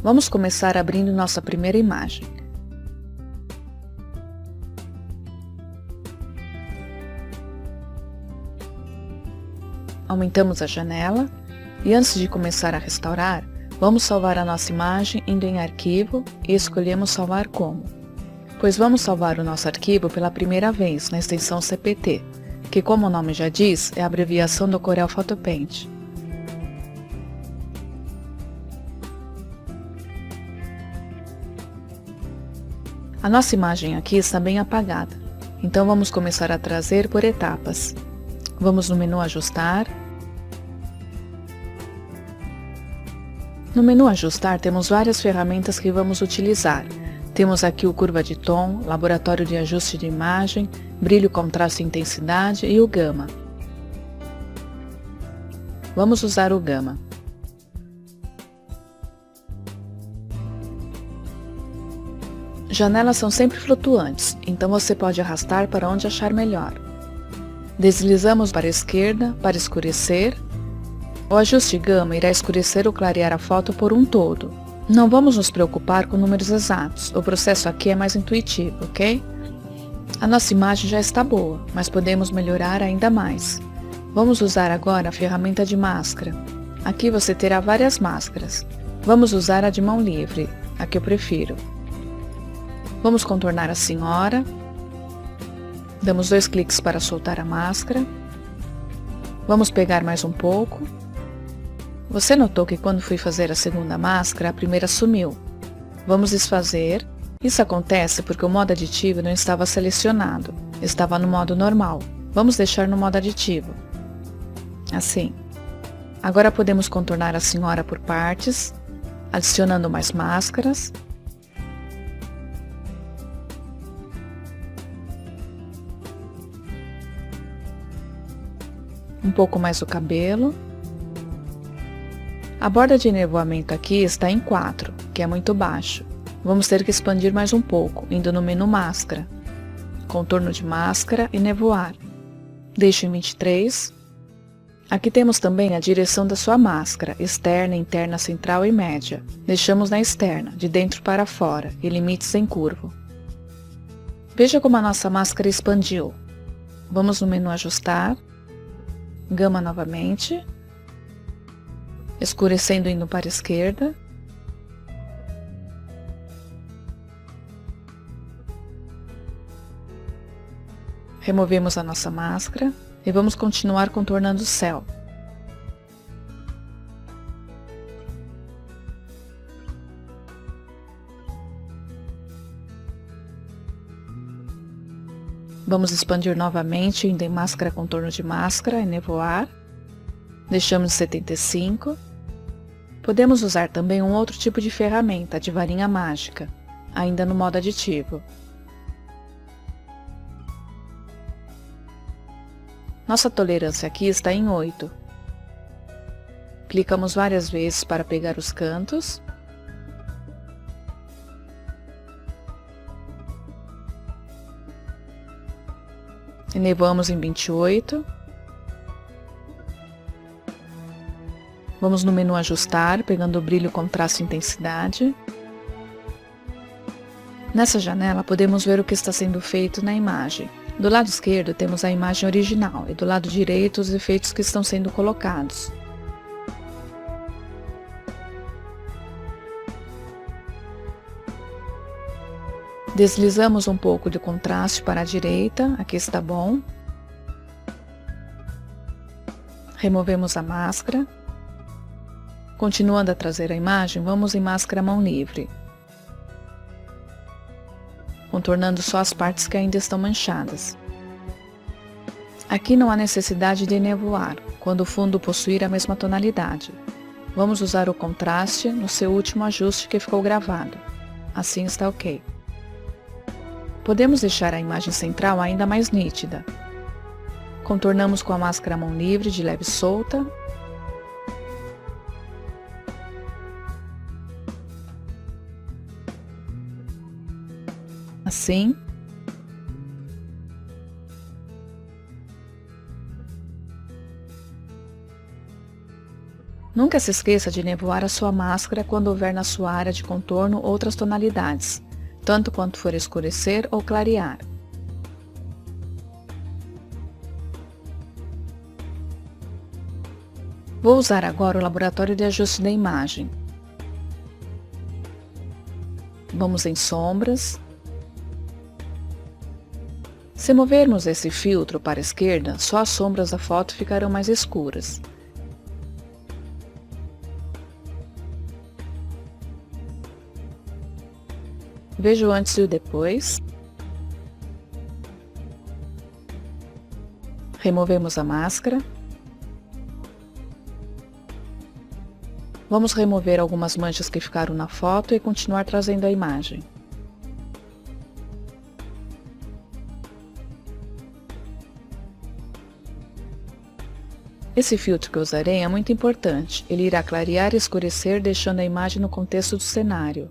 Vamos começar abrindo nossa primeira imagem. Aumentamos a janela e antes de começar a restaurar, vamos salvar a nossa imagem indo em Arquivo e escolhemos Salvar como, pois vamos salvar o nosso arquivo pela primeira vez na extensão CPT, que como o nome já diz, é a abreviação do Corel Photo Paint. A nossa imagem aqui está bem apagada, então vamos começar a trazer por etapas. Vamos no menu Ajustar. No menu Ajustar temos várias ferramentas que vamos utilizar. Temos aqui o Curva de Tom, Laboratório de Ajuste de Imagem, Brilho, Contraste e Intensidade e o Gama. Vamos usar o Gama. Janelas são sempre flutuantes, então você pode arrastar para onde achar melhor. Deslizamos para a esquerda para escurecer. O ajuste Gama irá escurecer ou clarear a foto por um todo. Não vamos nos preocupar com números exatos, o processo aqui é mais intuitivo, ok? A nossa imagem já está boa, mas podemos melhorar ainda mais. Vamos usar agora a ferramenta de máscara. Aqui você terá várias máscaras. Vamos usar a de mão livre, a que eu prefiro. Vamos contornar a senhora. Damos 2 cliques para soltar a máscara. Vamos pegar mais um pouco. Você notou que quando fui fazer a segunda máscara, a primeira sumiu. Vamos desfazer. Isso acontece porque o modo aditivo não estava selecionado. Estava no modo normal. Vamos deixar no modo aditivo. Assim. Agora podemos contornar a senhora por partes, adicionando mais máscaras. Um pouco mais o cabelo. A borda de nevoamento aqui está em 4, que é muito baixo. Vamos ter que expandir mais um pouco, indo no menu Máscara. Contorno de máscara e nevoar. Deixo em 23. Aqui temos também a direção da sua máscara, externa, interna, central e média. Deixamos na externa, de dentro para fora, e limites em curvo. Veja como a nossa máscara expandiu. Vamos no menu Ajustar. Gama novamente, escurecendo indo para a esquerda, removemos a nossa máscara e vamos continuar contornando o céu. Vamos expandir novamente, indo em máscara, contorno de máscara e nevoar. Deixamos de 75. Podemos usar também um outro tipo de ferramenta, de varinha mágica, ainda no modo aditivo. Nossa tolerância aqui está em 8. Clicamos várias vezes para pegar os cantos. Elevamos em 28. Vamos no menu Ajustar, pegando o brilho, contraste e intensidade. Nessa janela podemos ver o que está sendo feito na imagem. Do lado esquerdo temos a imagem original e do lado direito os efeitos que estão sendo colocados. Deslizamos um pouco de contraste para a direita, aqui está bom. Removemos a máscara. Continuando a trazer a imagem, vamos em máscara mão livre. Contornando só as partes que ainda estão manchadas. Aqui não há necessidade de nevoar, quando o fundo possuir a mesma tonalidade. Vamos usar o contraste no seu último ajuste que ficou gravado. Assim está ok. Podemos deixar a imagem central ainda mais nítida. Contornamos com a máscara mão livre de leve solta. Assim. Nunca se esqueça de nevoar a sua máscara quando houver na sua área de contorno outras tonalidades, tanto quanto for escurecer ou clarear. Vou usar agora o laboratório de ajuste da imagem. Vamos em sombras. Se movermos esse filtro para a esquerda, só as sombras da foto ficarão mais escuras. Veja o antes e o depois. Removemos a máscara. Vamos remover algumas manchas que ficaram na foto e continuar trazendo a imagem. Esse filtro que eu usarei é muito importante. Ele irá clarear e escurecer, deixando a imagem no contexto do cenário.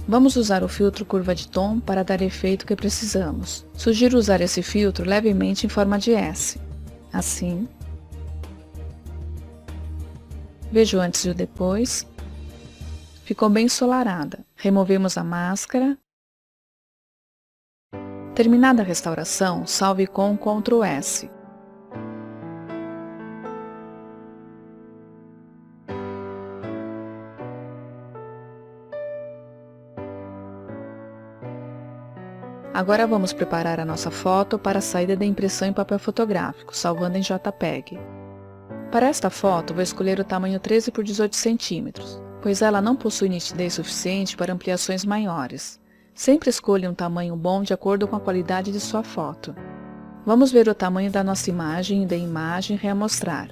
Vamos usar o filtro curva de tom para dar efeito que precisamos. Sugiro usar esse filtro levemente em forma de S. Assim. Veja o antes e o depois. Ficou bem ensolarada. Removemos a máscara. Terminada a restauração, salve com Ctrl S. Agora vamos preparar a nossa foto para a saída da impressão em papel fotográfico, salvando em JPEG. Para esta foto, vou escolher o tamanho 13 por 18 cm, pois ela não possui nitidez suficiente para ampliações maiores. Sempre escolha um tamanho bom de acordo com a qualidade de sua foto. Vamos ver o tamanho da nossa imagem e da imagem reamostrar.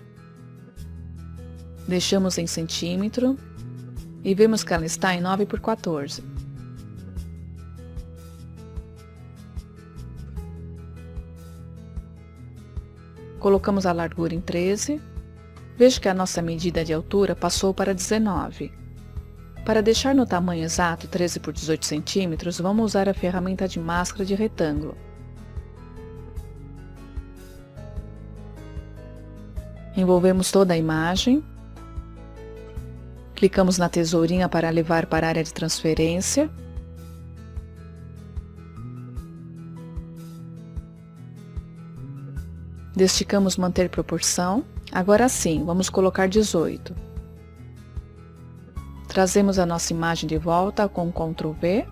Deixamos em centímetro e vemos que ela está em 9 por 14. Colocamos a largura em 13. Veja que a nossa medida de altura passou para 19. Para deixar no tamanho exato 13 por 18 cm, vamos usar a ferramenta de máscara de retângulo. Envolvemos toda a imagem. Clicamos na tesourinha para levar para a área de transferência. Desticamos manter proporção. Agora sim, vamos colocar 18. Trazemos a nossa imagem de volta com Ctrl V.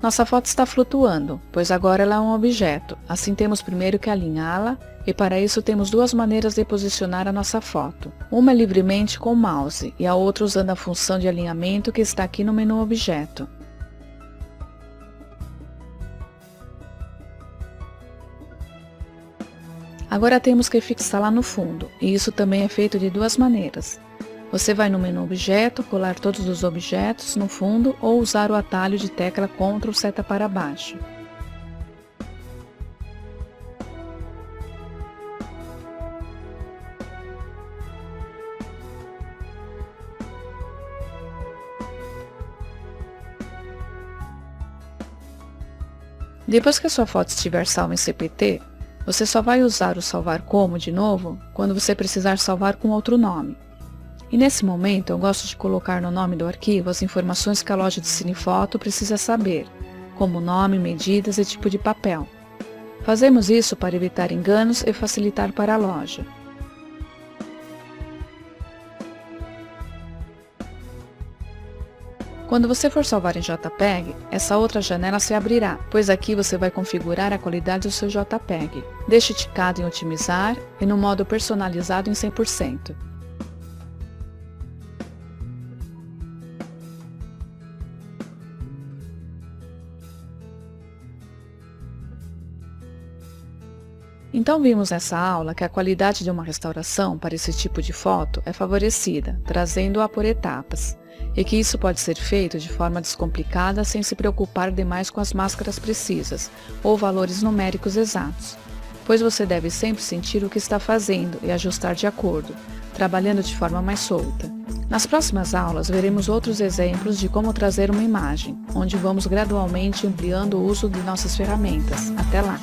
Nossa foto está flutuando, pois agora ela é um objeto. Assim temos primeiro que alinhá-la, e para isso temos duas maneiras de posicionar a nossa foto. Uma é livremente com o mouse, e a outra usando a função de alinhamento que está aqui no menu Objeto. Agora temos que fixá-la no fundo, e isso também é feito de duas maneiras. Você vai no menu Objeto, colar todos os objetos no fundo ou usar o atalho de tecla Ctrl seta para baixo. Depois que a sua foto estiver salva em CPT, Você só vai usar o salvar como de novo quando você precisar salvar com outro nome. E nesse momento eu gosto de colocar no nome do arquivo as informações que a loja de Cinefoto precisa saber, como nome, medidas e tipo de papel. Fazemos isso para evitar enganos e facilitar para a loja. Quando você for salvar em JPEG, essa outra janela se abrirá, pois aqui você vai configurar a qualidade do seu JPEG. Deixe ticado em otimizar e no modo personalizado em 100%. Então vimos nessa aula que a qualidade de uma restauração para esse tipo de foto é favorecida, trazendo-a por etapas, e que isso pode ser feito de forma descomplicada sem se preocupar demais com as máscaras precisas ou valores numéricos exatos, pois você deve sempre sentir o que está fazendo e ajustar de acordo, trabalhando de forma mais solta. Nas próximas aulas veremos outros exemplos de como trazer uma imagem, onde vamos gradualmente ampliando o uso de nossas ferramentas. Até lá!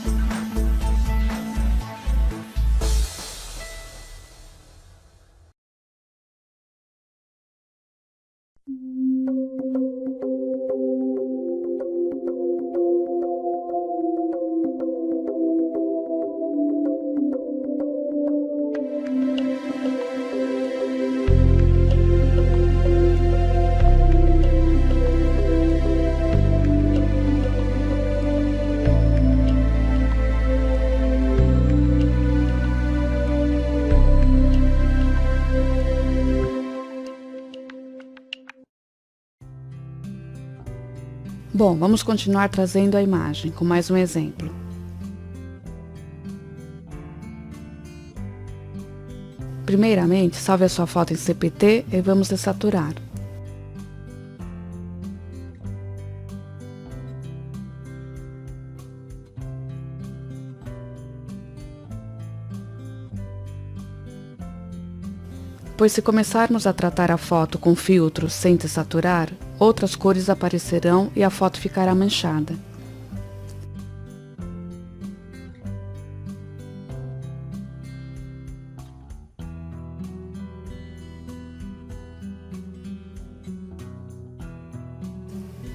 Bom, vamos continuar trazendo a imagem com mais um exemplo. Primeiramente, salve a sua foto em CPT e vamos dessaturar. Pois se começarmos a tratar a foto com filtros sem dessaturar, outras cores aparecerão e a foto ficará manchada.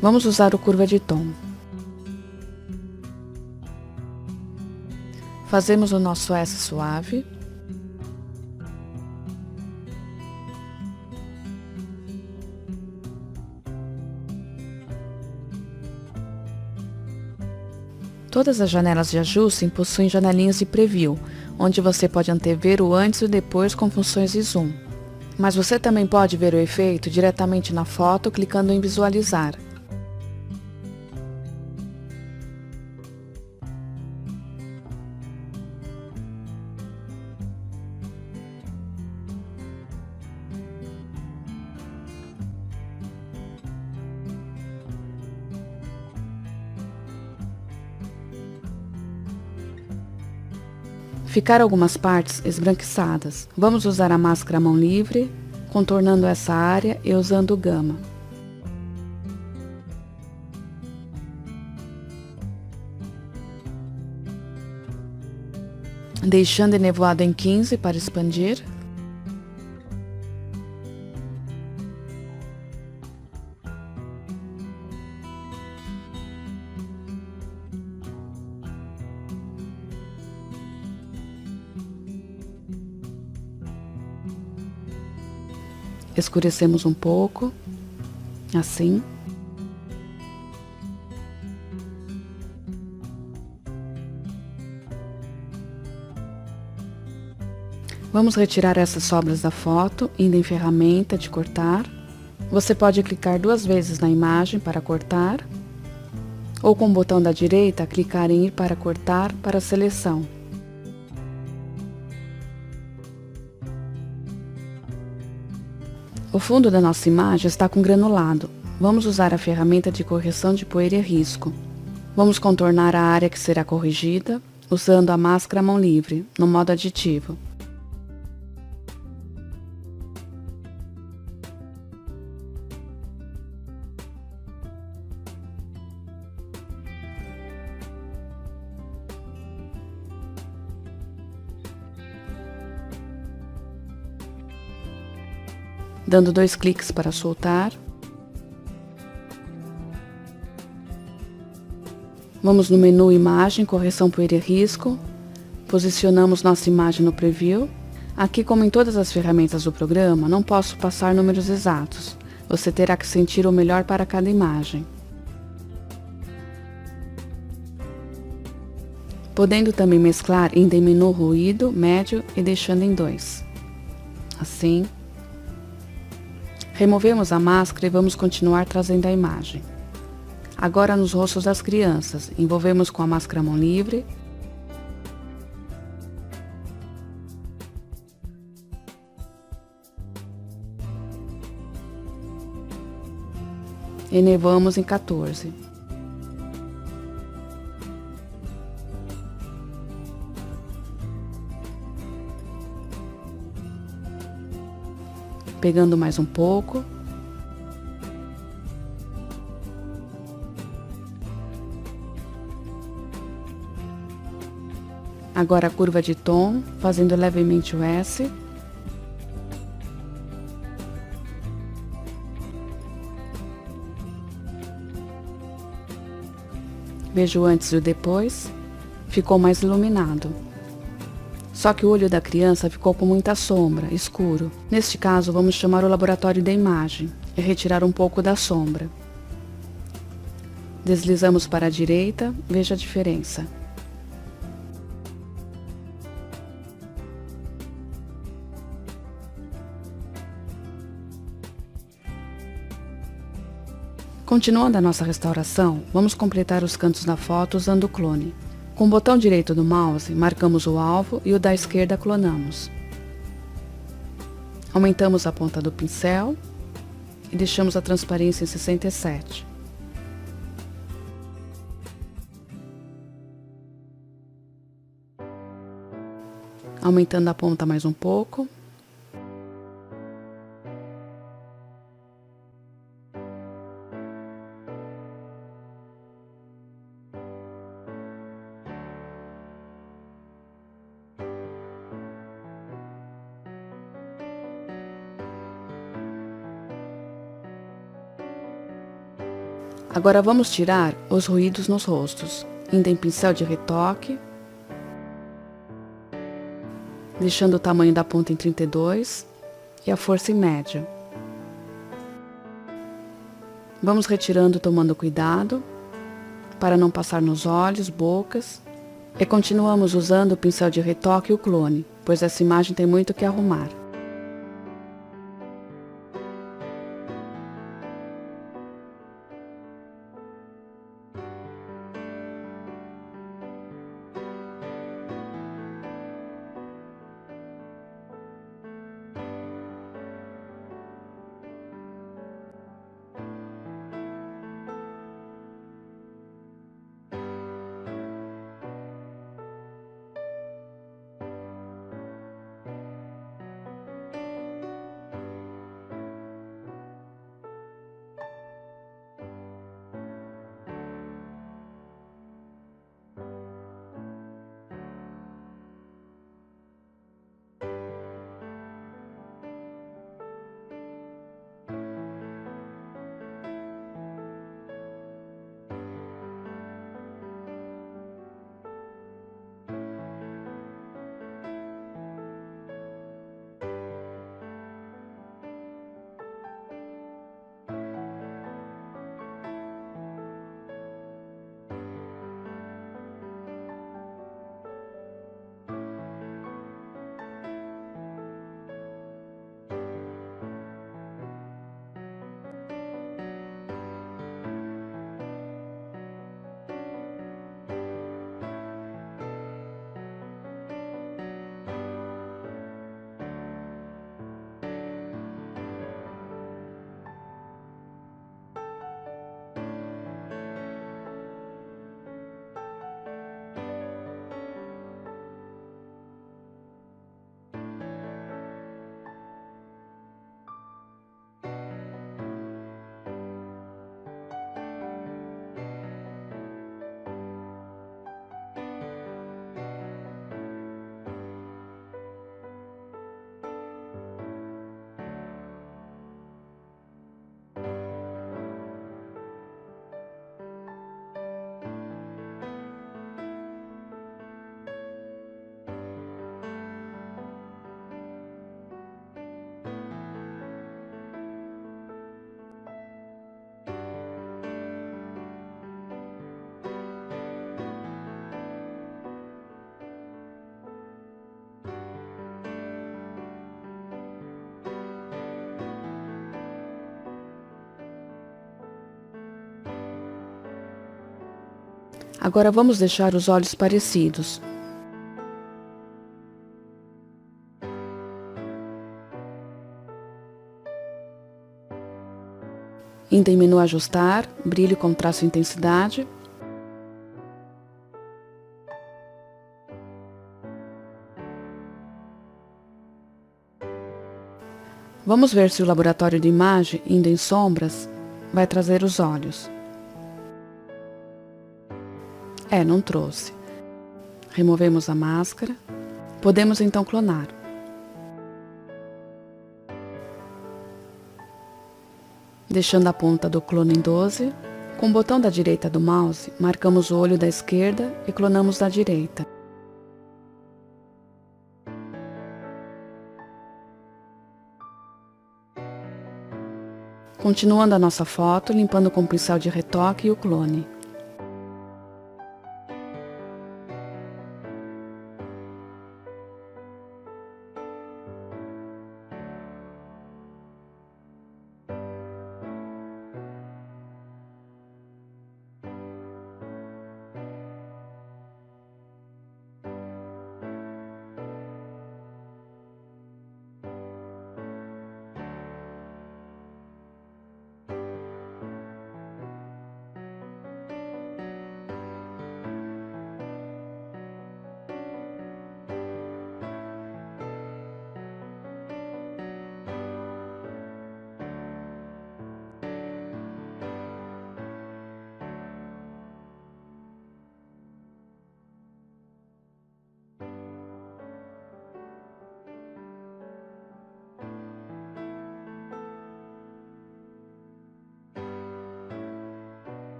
Vamos usar o curva de tom. Fazemos o nosso S suave. Todas as janelas de ajuste possuem janelinhas de preview, onde você pode antever o antes e o depois com funções de zoom. Mas você também pode ver o efeito diretamente na foto clicando em visualizar. Ficaram algumas partes esbranquiçadas. Vamos usar a máscara à mão livre, contornando essa área e usando o gama. Deixando enevoado em 15 para expandir. Escurecemos um pouco, assim. Vamos retirar essas sobras da foto, indo em ferramenta de cortar. Você pode clicar 2 vezes na imagem para cortar, ou com o botão da direita, clicar em ir para cortar para a seleção. O fundo da nossa imagem está com granulado. Vamos usar a ferramenta de correção de poeira e risco. Vamos contornar a área que será corrigida, usando a máscara à mão livre, no modo aditivo. dando 2 cliques para soltar. Vamos no menu Imagem, Correção Poeira e Risco, posicionamos nossa imagem no Preview. Aqui, como em todas as ferramentas do programa, não posso passar números exatos, você terá que sentir o melhor para cada imagem. Podendo também mesclar em diminuir ruído, médio e deixando em 2. Assim. Removemos a máscara e vamos continuar trazendo a imagem. Agora nos rostos das crianças, envolvemos com a máscara mão livre. E nevamos em 14. Pegando mais um pouco. Agora a curva de tom, fazendo levemente o S. Veja o antes e o depois. Ficou mais iluminado. Só que o olho da criança ficou com muita sombra, escuro. Neste caso, vamos chamar o laboratório da imagem e retirar um pouco da sombra. Deslizamos para a direita, veja a diferença. Continuando a nossa restauração, vamos completar os cantos da foto usando o clone. Com o botão direito do mouse, marcamos o alvo e o da esquerda clonamos. Aumentamos a ponta do pincel e deixamos a transparência em 67. Aumentando a ponta mais um pouco. Agora vamos tirar os ruídos nos rostos, indo em pincel de retoque, deixando o tamanho da ponta em 32 e a força em média. Vamos retirando tomando cuidado, para não passar nos olhos, bocas, e continuamos usando o pincel de retoque e o clone, pois essa imagem tem muito o que arrumar. Agora vamos deixar os olhos parecidos. Indo em menu ajustar, brilho, contraste e intensidade. Vamos ver se o laboratório de imagem, indo em sombras, vai trazer os olhos. Não trouxe. Removemos a máscara. Podemos então clonar. Deixando a ponta do clone em 12, com o botão da direita do mouse, marcamos o olho da esquerda e clonamos da direita. Continuando a nossa foto, limpando com o pincel de retoque e o clone.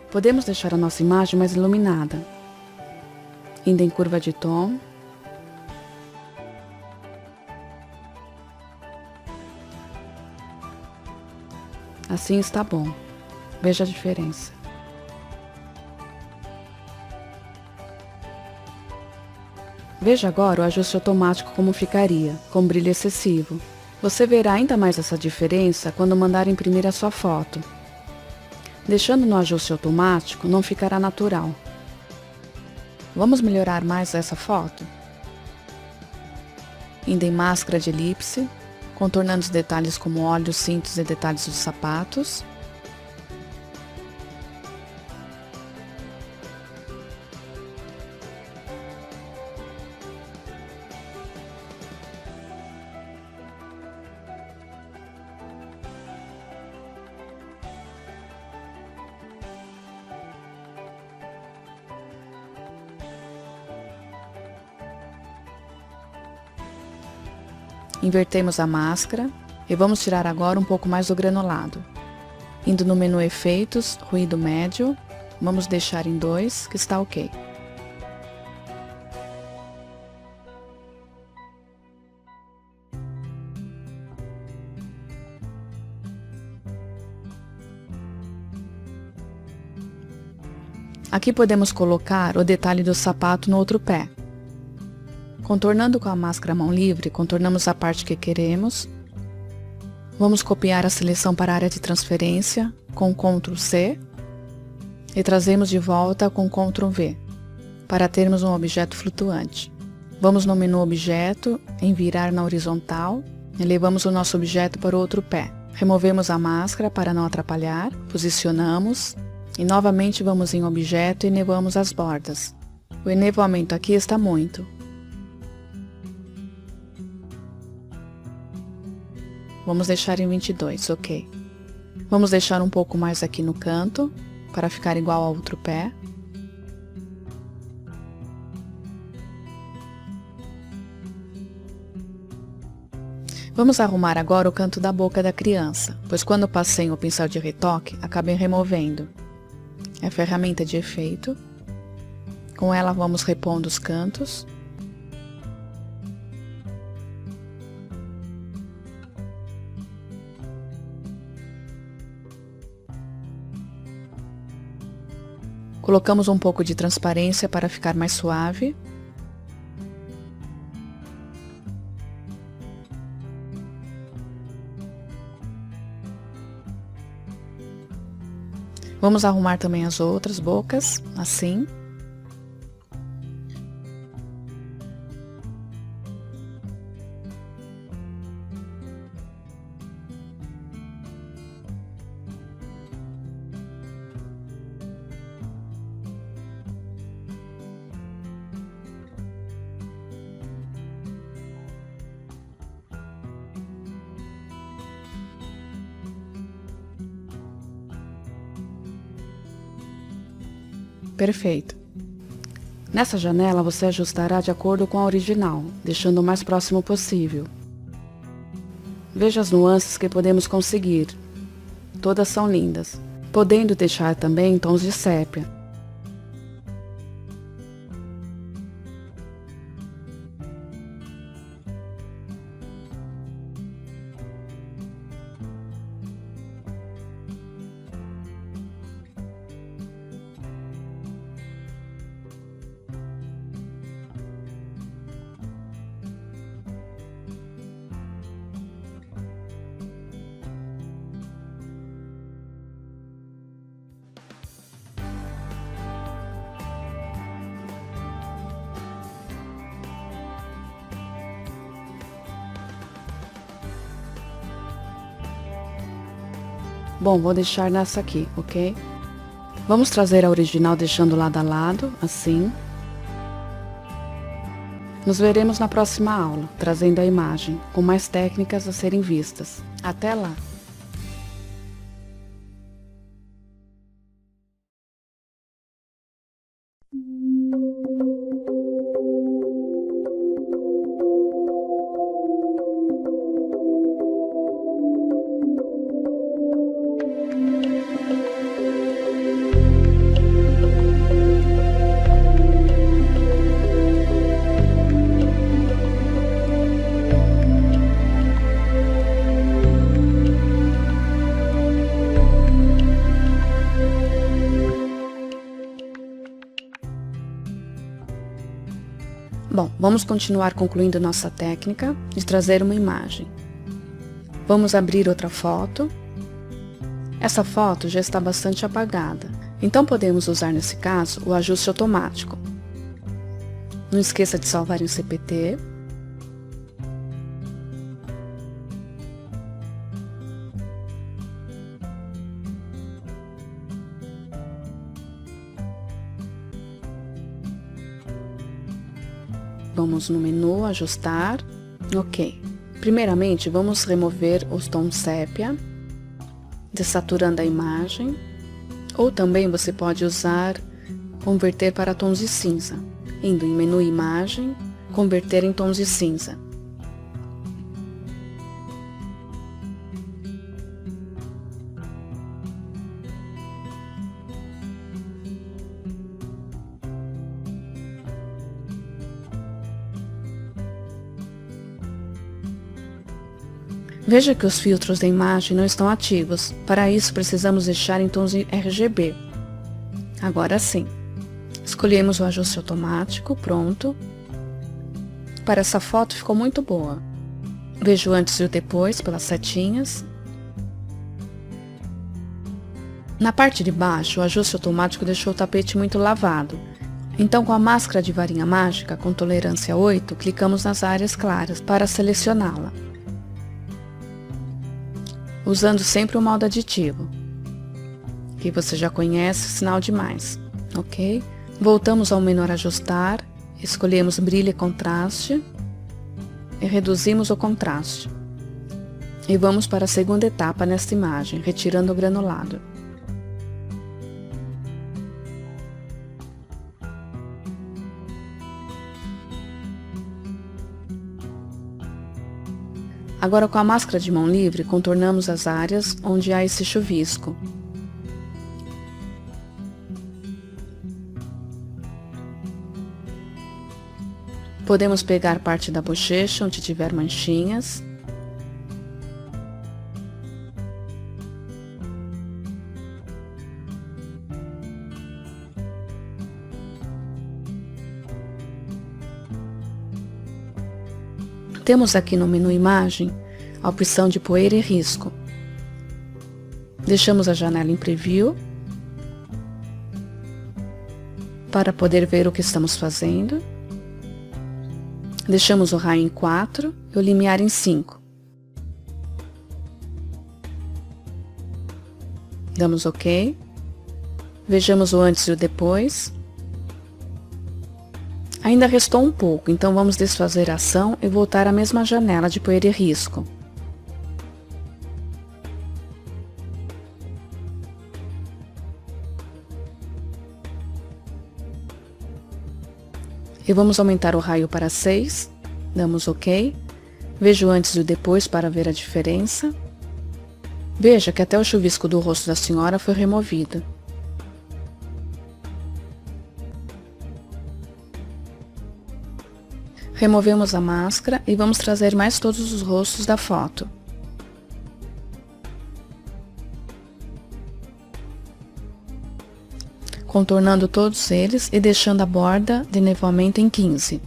Podemos deixar a nossa imagem mais iluminada, indo em curva de tom. Assim está bom. Veja a diferença. Veja agora o ajuste automático como ficaria, com brilho excessivo. Você verá ainda mais essa diferença quando mandar imprimir a sua foto. Deixando no ajuste automático, não ficará natural. Vamos melhorar mais essa foto? Indo em máscara de elipse, contornando os detalhes como olhos, cintos e detalhes dos sapatos. Invertemos a máscara e vamos tirar agora um pouco mais do granulado. Indo no menu Efeitos, Ruído Médio, vamos deixar em 2, que está ok. Aqui podemos colocar o detalhe do sapato no outro pé. Contornando com a máscara mão livre, contornamos a parte que queremos. Vamos copiar a seleção para a área de transferência com Ctrl C e trazemos de volta com Ctrl V, para termos um objeto flutuante. Vamos no menu Objeto, em Virar na horizontal Elevamos o nosso objeto para o outro pé. Removemos a máscara para não atrapalhar, posicionamos e novamente vamos em objeto e enevamos as bordas. O enevoamento aqui está muito. Vamos deixar em 22, ok. Vamos deixar um pouco mais aqui no canto, para ficar igual ao outro pé. Vamos arrumar agora o canto da boca da criança, pois quando passei o pincel de retoque, acabei removendo. É a ferramenta de efeito. Com ela vamos repondo os cantos. Colocamos um pouco de transparência para ficar mais suave. Vamos arrumar também as outras bocas, assim. Perfeito. Nessa janela você ajustará de acordo com a original, deixando o mais próximo possível. Veja as nuances que podemos conseguir. Todas são lindas, podendo deixar também tons de sépia. Bom, vou deixar nessa aqui, ok? Vamos trazer a original deixando lado a lado, assim. Nos veremos na próxima aula, trazendo a imagem, com mais técnicas a serem vistas. Até lá! Bom, vamos continuar concluindo nossa técnica de trazer uma imagem. Vamos abrir outra foto. Essa foto já está bastante apagada, então podemos usar nesse caso o ajuste automático. Não esqueça de salvar em CPT. Vamos no menu, ajustar, ok. Primeiramente, vamos remover os tons sépia, desaturando a imagem, ou também você pode usar converter para tons de cinza, indo em menu imagem, converter em tons de cinza. Veja que os filtros da imagem não estão ativos. Para isso, precisamos deixar em tons de RGB. Agora sim. Escolhemos o ajuste automático, pronto. Para essa foto ficou muito boa. Veja o antes e o depois pelas setinhas. Na parte de baixo, o ajuste automático deixou o tapete muito lavado. Então, com a máscara de varinha mágica, com tolerância 8, clicamos nas áreas claras para selecioná-la. usando sempre o modo aditivo, que você já conhece, sinal de mais, ok? Voltamos ao menu ajustar, escolhemos brilho e contraste e reduzimos o contraste. E vamos para a segunda etapa nesta imagem, retirando o granulado. Agora, com a máscara de mão livre, contornamos as áreas onde há esse chuvisco. Podemos pegar parte da bochecha onde tiver manchinhas. Temos aqui no menu Imagem a opção de poeira e risco. Deixamos a janela em Preview para poder ver o que estamos fazendo. Deixamos o raio em 4 e o limiar em 5. Damos OK. Vejamos o antes e o depois. Ainda restou um pouco, então vamos desfazer a ação e voltar à mesma janela de poeira e risco. E vamos aumentar o raio para 6, damos OK. Veja o antes e o depois para ver a diferença. Veja que até o chuvisco do rosto da senhora foi removido. Removemos a máscara e vamos trazer mais todos os rostos da foto. Contornando todos eles e deixando a borda de nevoamento em 15.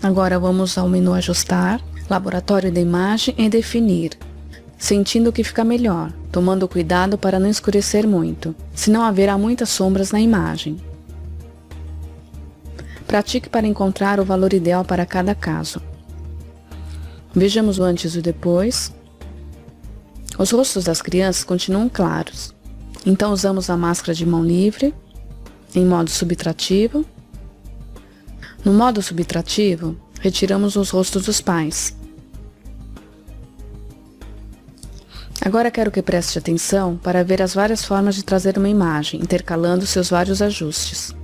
Agora vamos ao menu Ajustar, Laboratório da Imagem e Definir, sentindo que fica melhor, tomando cuidado para não escurecer muito, senão haverá muitas sombras na imagem. Pratique para encontrar o valor ideal para cada caso. Vejamos o antes e o depois. Os rostos das crianças continuam claros, então usamos a máscara de mão livre, em modo subtrativo. No modo subtrativo, retiramos os rostos dos pais. Agora quero que preste atenção para ver as várias formas de trazer uma imagem, intercalando seus vários ajustes.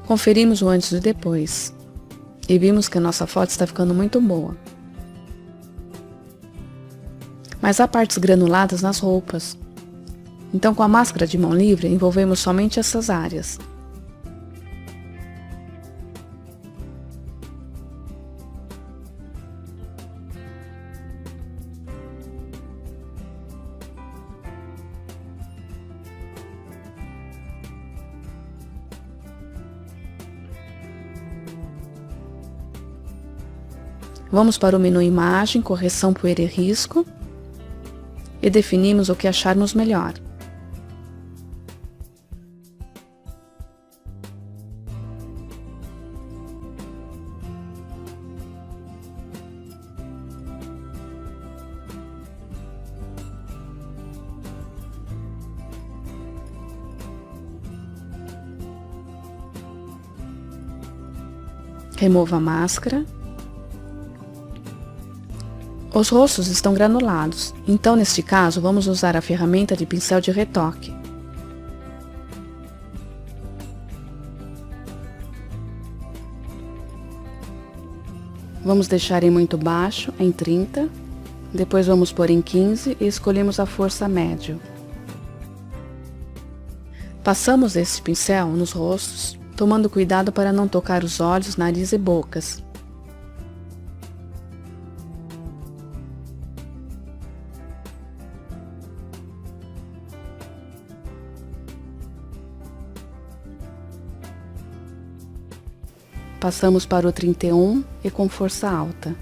Conferimos o antes e o depois, e vimos que a nossa foto está ficando muito boa. Mas há partes granuladas nas roupas, então com a máscara de mão livre envolvemos somente essas áreas. Vamos para o menu Imagem, Correção, Poeira e Risco e definimos o que acharmos melhor. Remova a máscara. Os rostos estão granulados, então neste caso vamos usar a ferramenta de pincel de retoque. Vamos deixar em muito baixo, em 30, depois vamos pôr em 15 e escolhemos a força médio. Passamos este pincel nos rostos, tomando cuidado para não tocar os olhos, nariz e bocas. Passamos para o 31 e com força alta.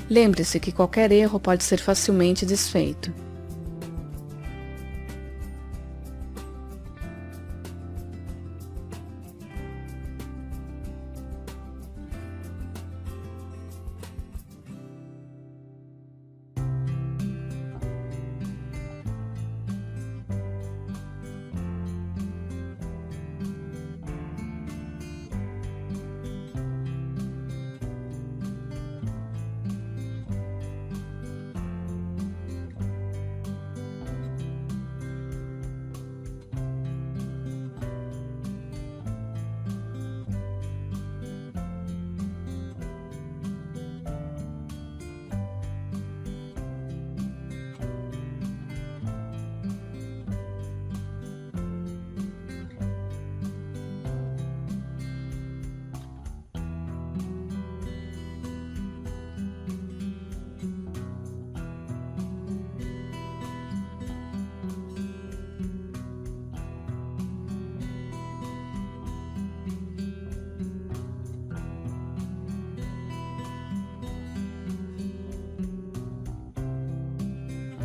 Lembre-se que qualquer erro pode ser facilmente desfeito.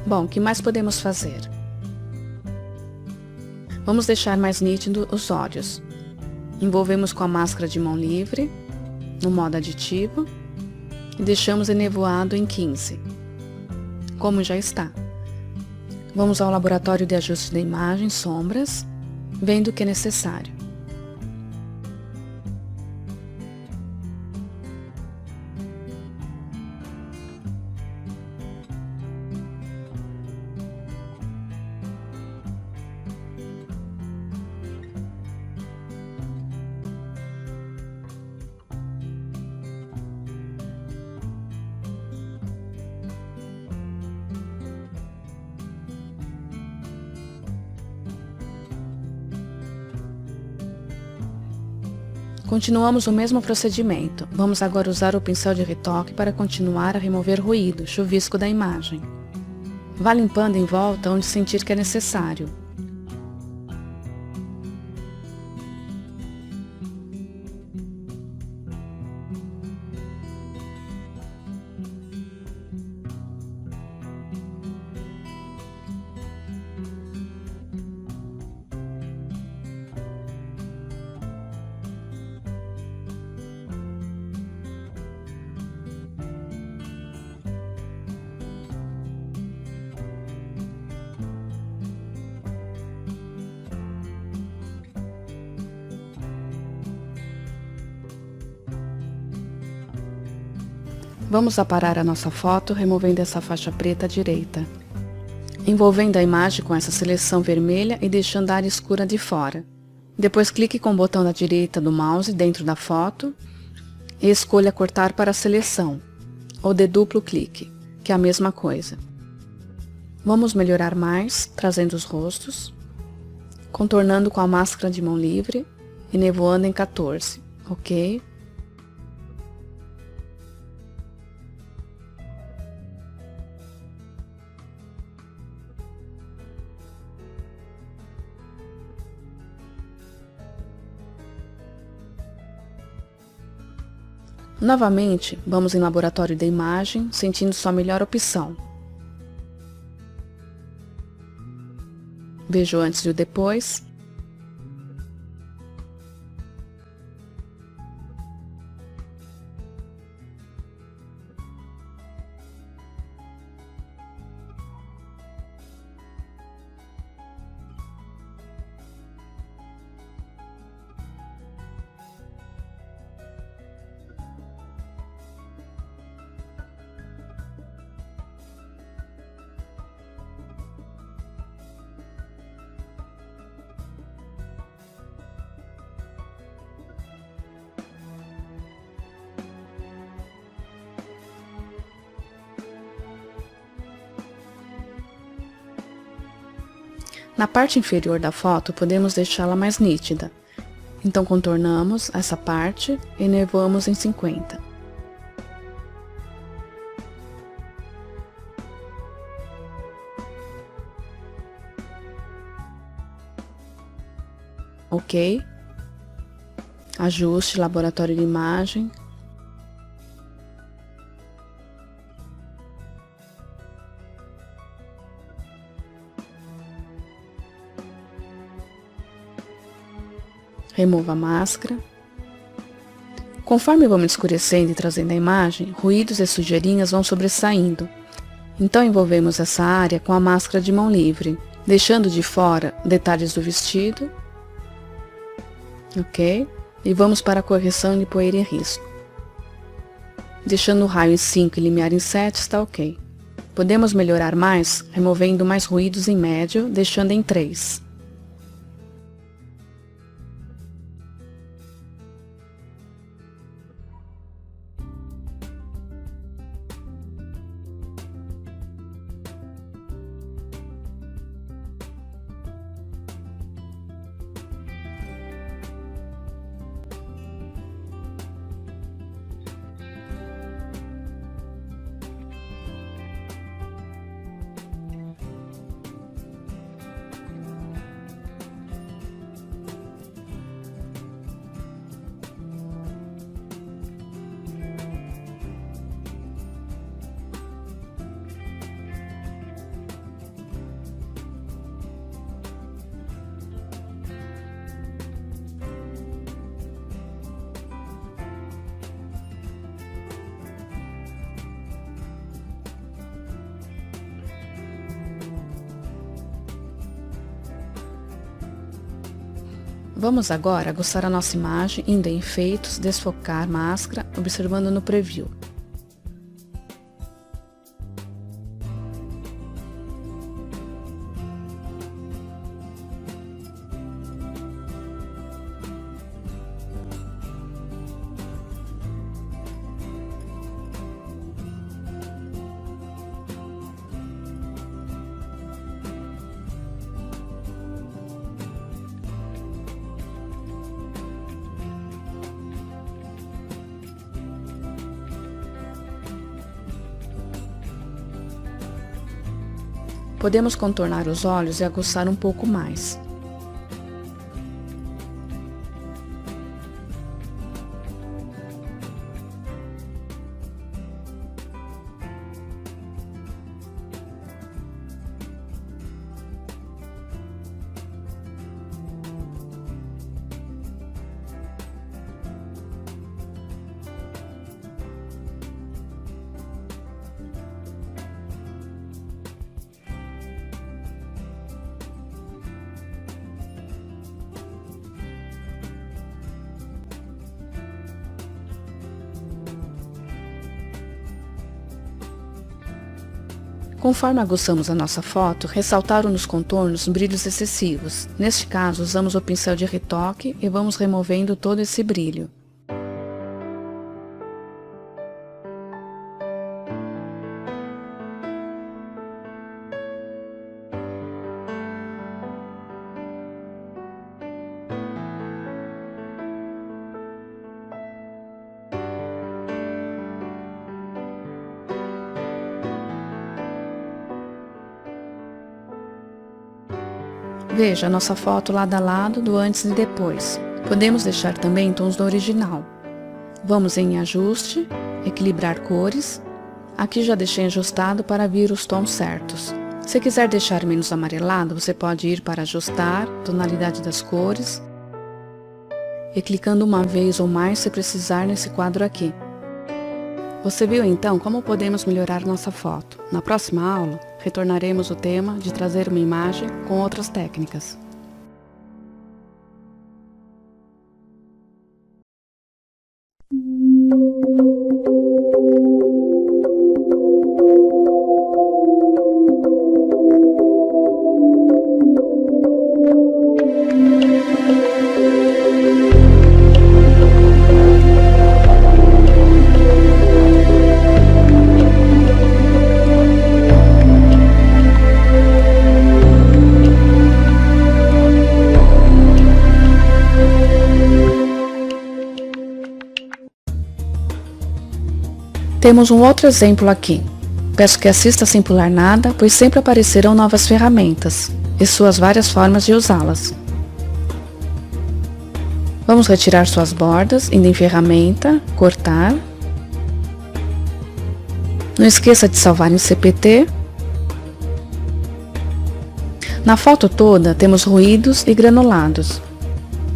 Bom, o que mais podemos fazer? Vamos deixar mais nítido os olhos. Envolvemos com a máscara de mão livre, no modo aditivo, e deixamos enevoado em 15. Como já está. Vamos ao laboratório de ajuste da imagem, sombras, vendo o que é necessário. Continuamos o mesmo procedimento. Vamos agora usar o pincel de retoque para continuar a remover ruído, chuvisco da imagem. Vá limpando em volta onde sentir que é necessário. Vamos aparar a nossa foto removendo essa faixa preta à direita, envolvendo a imagem com essa seleção vermelha e deixando a área escura de fora. Depois clique com o botão da direita do mouse dentro da foto e escolha cortar para a seleção, ou dê duplo clique, que é a mesma coisa. Vamos melhorar mais, trazendo os rostos, contornando com a máscara de mão livre e nevoando em 14, ok? Novamente, vamos em laboratório da imagem, sentindo sua melhor opção. Veja o antes e o depois. Na parte inferior da foto, podemos deixá-la mais nítida. Então contornamos essa parte e elevamos em 50. Ok. Ajuste, laboratório de imagem. Remova a máscara. Conforme vamos escurecendo e trazendo a imagem, ruídos e sujeirinhas vão sobressaindo. Então envolvemos essa área com a máscara de mão livre, deixando de fora detalhes do vestido. Ok? E vamos para a correção de poeira e risco. Deixando o raio em 5 e limiar em 7 está ok. Podemos melhorar mais, removendo mais ruídos em médio, deixando em 3. Vamos agora aguçar a nossa imagem, indo em efeitos, desfocar máscara, observando no preview. Podemos contornar os olhos e aguçar um pouco mais. Conforme aguçamos a nossa foto, ressaltaram nos contornos brilhos excessivos. Neste caso, usamos o pincel de retoque e vamos removendo todo esse brilho. Veja a nossa foto lado a lado do antes e depois. Podemos deixar também tons do original. Vamos em ajuste, equilibrar cores. Aqui já deixei ajustado para vir os tons certos. Se quiser deixar menos amarelado, você pode ir para ajustar, tonalidade das cores. E clicando uma vez ou mais se precisar nesse quadro aqui. Você viu então como podemos melhorar nossa foto. Na próxima aula, retornaremos ao tema de trazer uma imagem com outras técnicas. Temos um outro exemplo aqui. Peço que assista sem pular nada, pois sempre aparecerão novas ferramentas e suas várias formas de usá-las. Vamos retirar suas bordas, indo em ferramenta, cortar. Não esqueça de salvar em CPT. Na foto toda temos ruídos e granulados.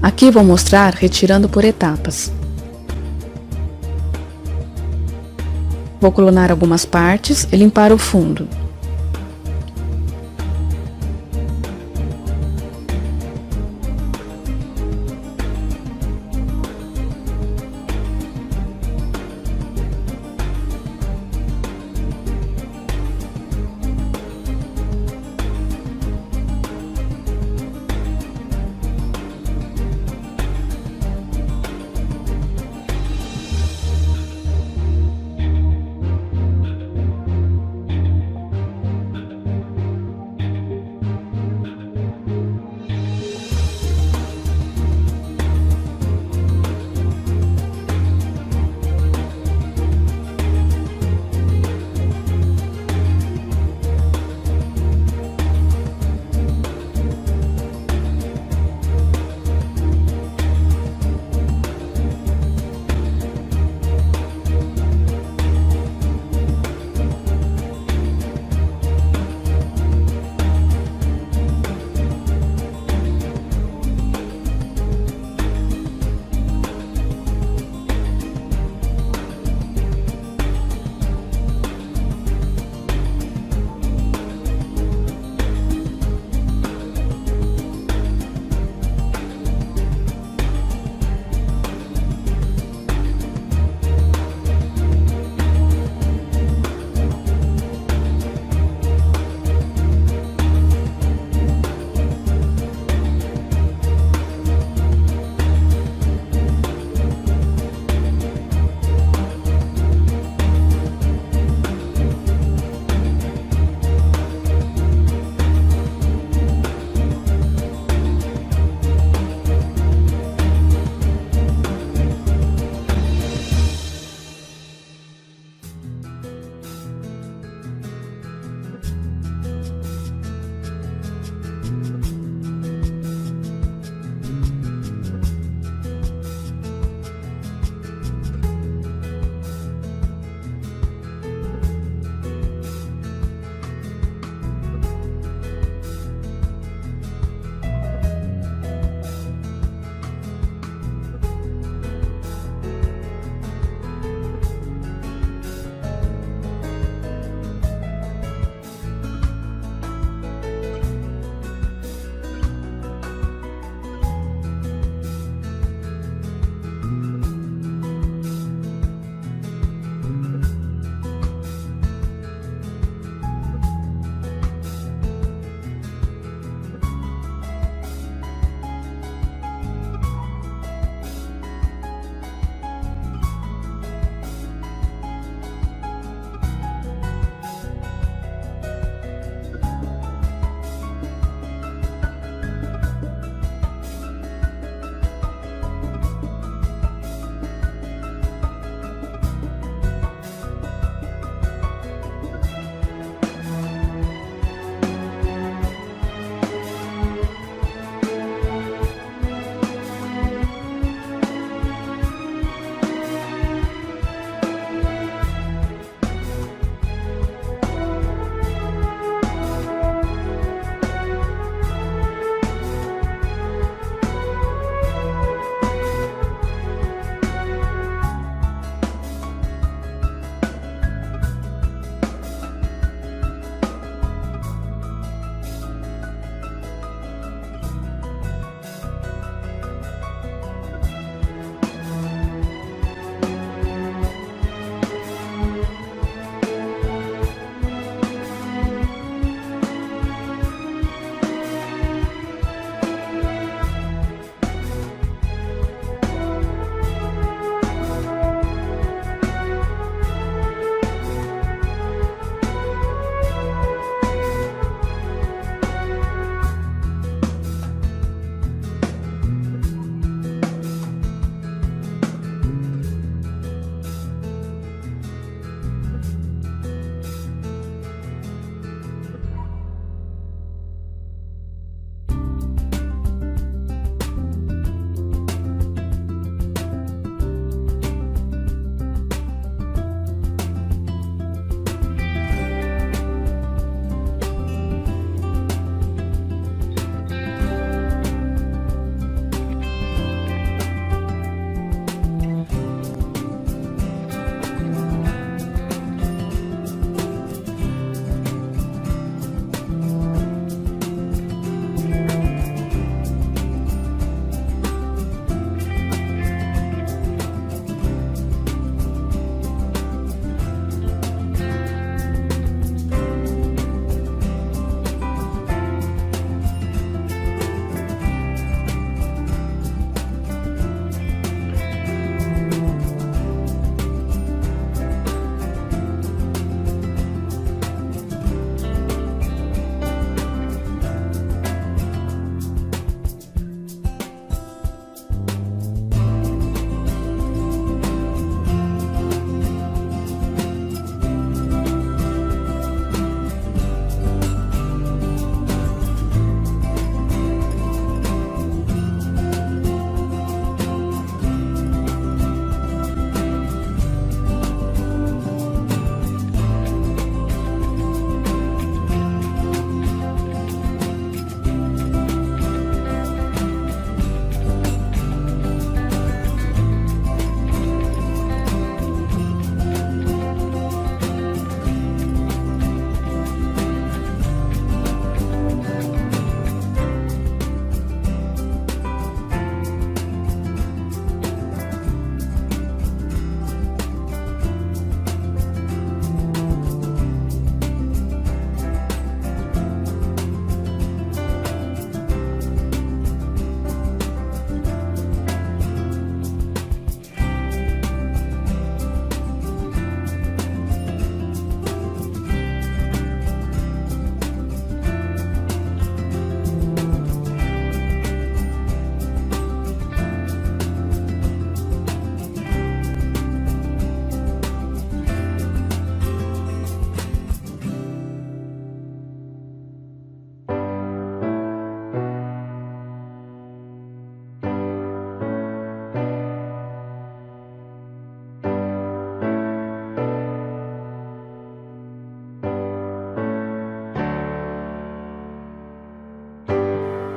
Aqui vou mostrar retirando por etapas. Vou clonar algumas partes e limpar o fundo.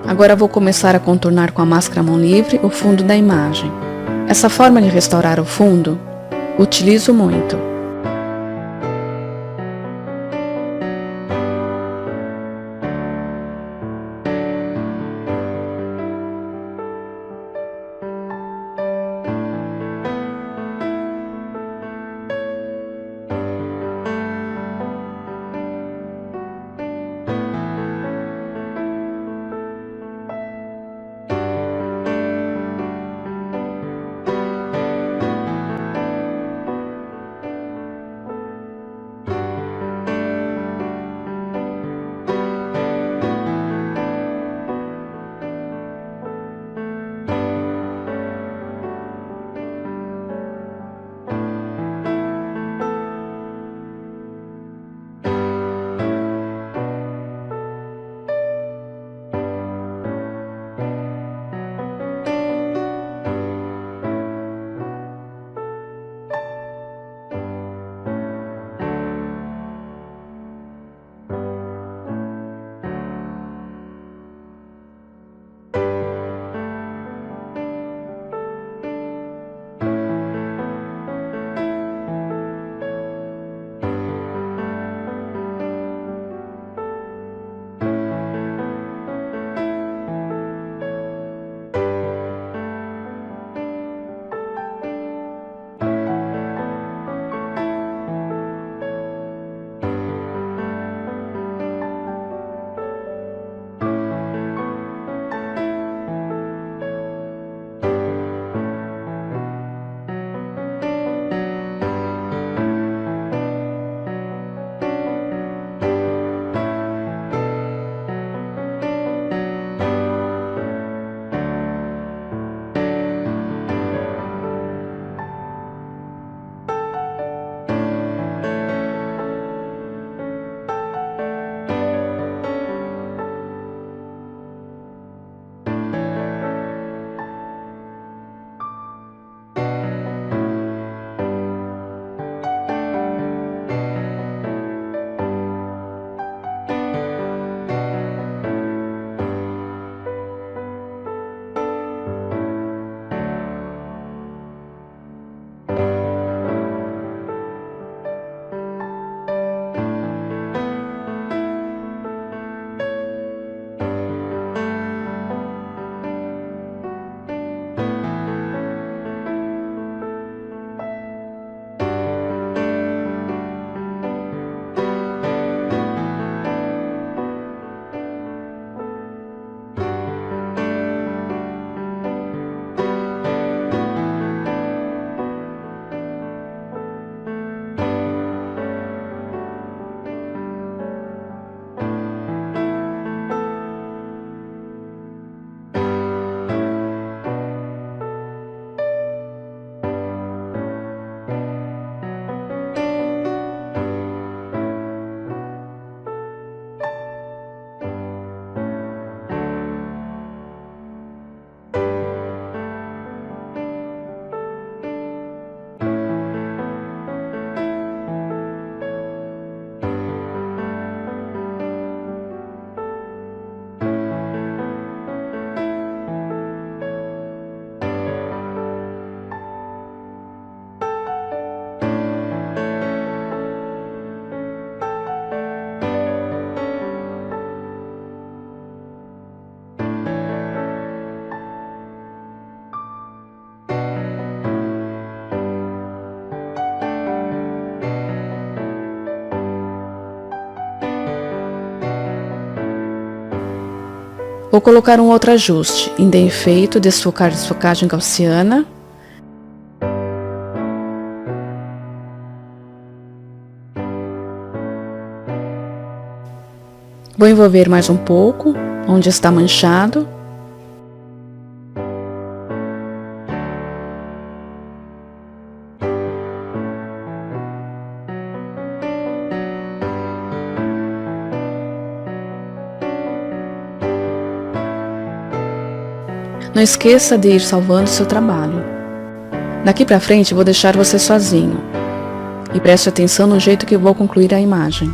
Agora vou começar a contornar com a máscara à mão livre o fundo da imagem. Essa forma de restaurar o fundo, utilizo muito. Vou colocar um outro ajuste, em efeito, desfocar desfocagem gaussiana. Vou envolver mais um pouco, onde está manchado. Não esqueça de ir salvando seu trabalho. Daqui para frente vou deixar você sozinho. E preste atenção no jeito que vou concluir a imagem.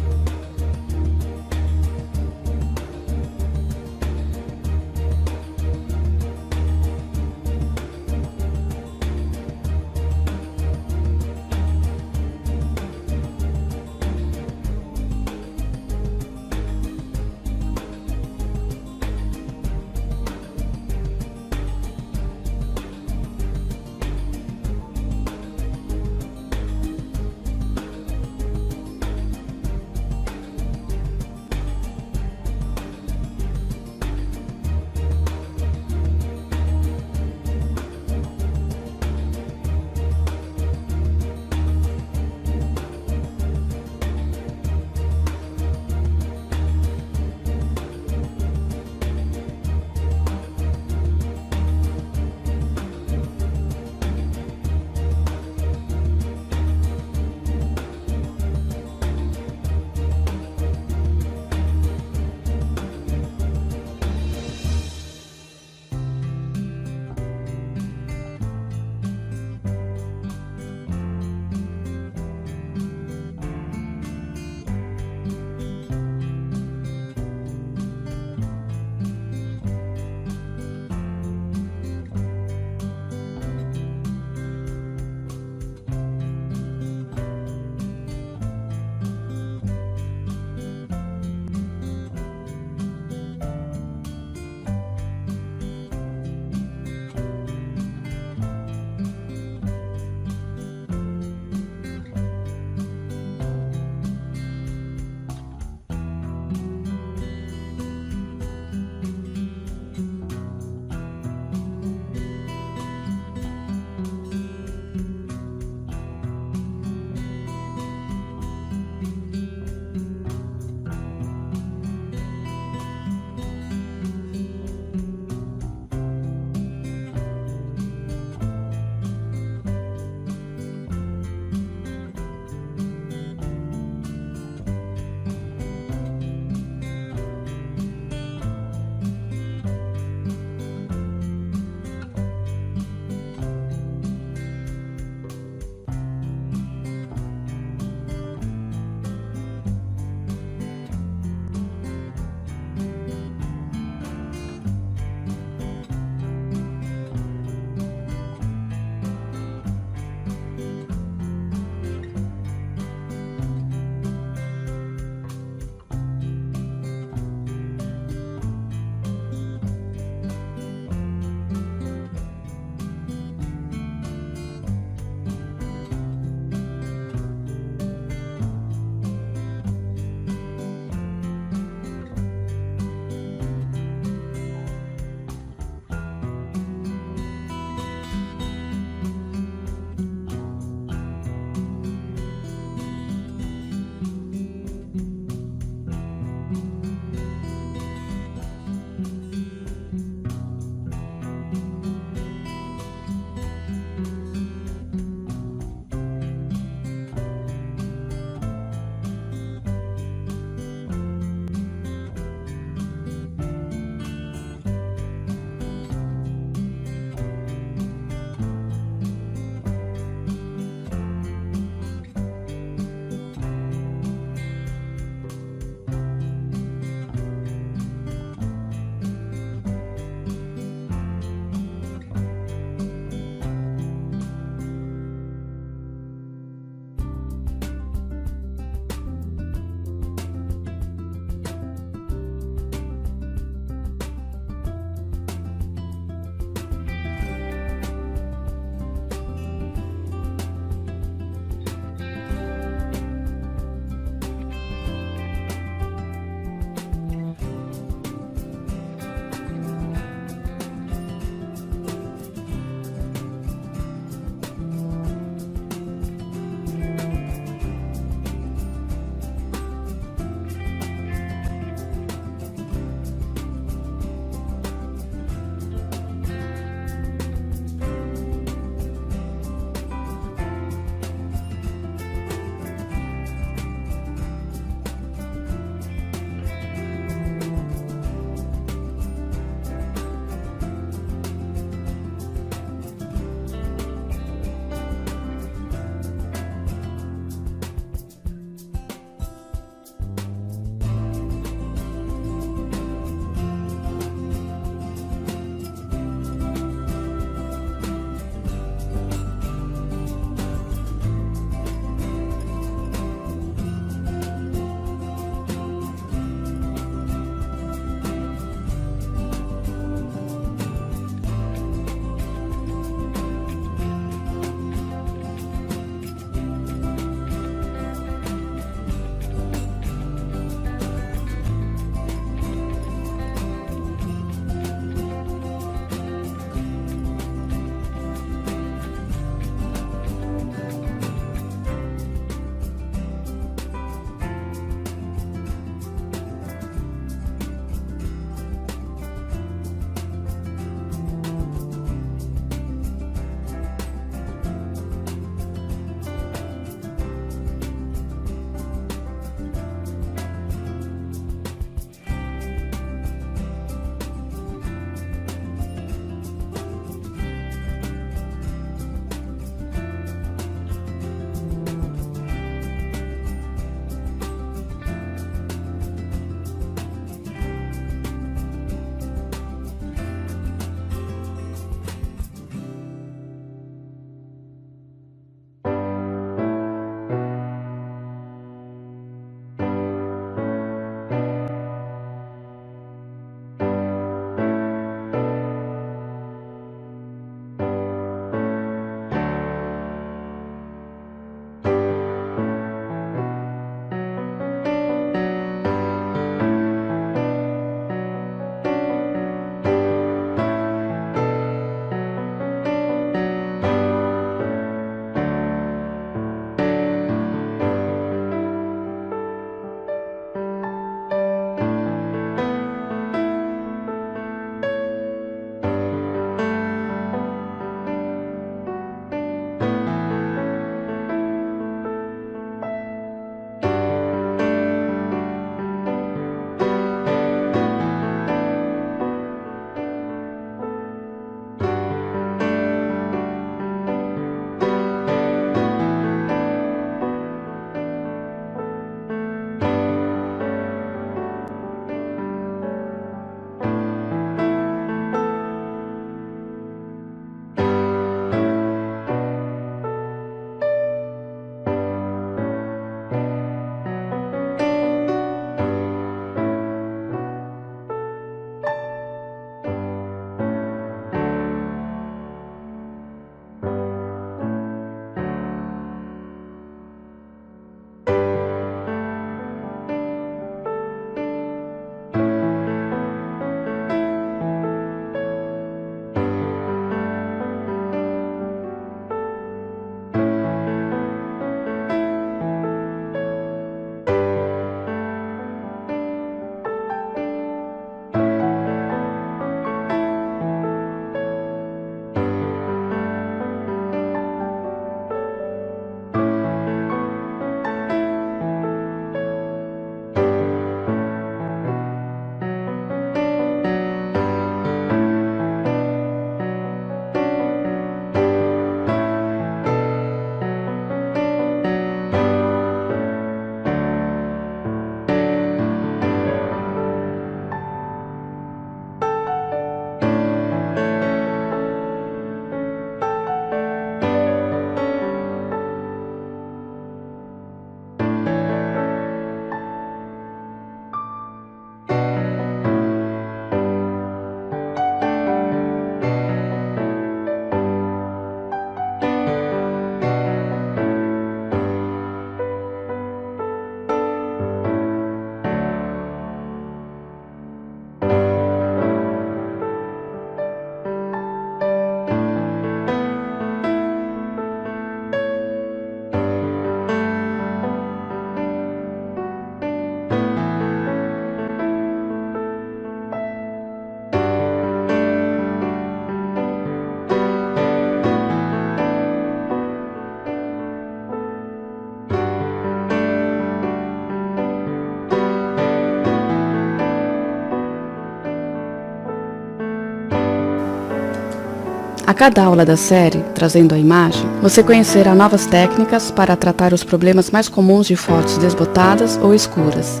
A cada aula da série, Trazendo a Imagem, você conhecerá novas técnicas para tratar os problemas mais comuns de fotos desbotadas ou escuras.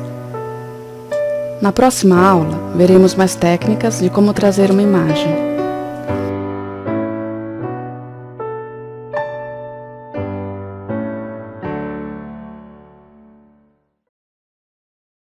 Na próxima aula, veremos mais técnicas de como trazer uma imagem.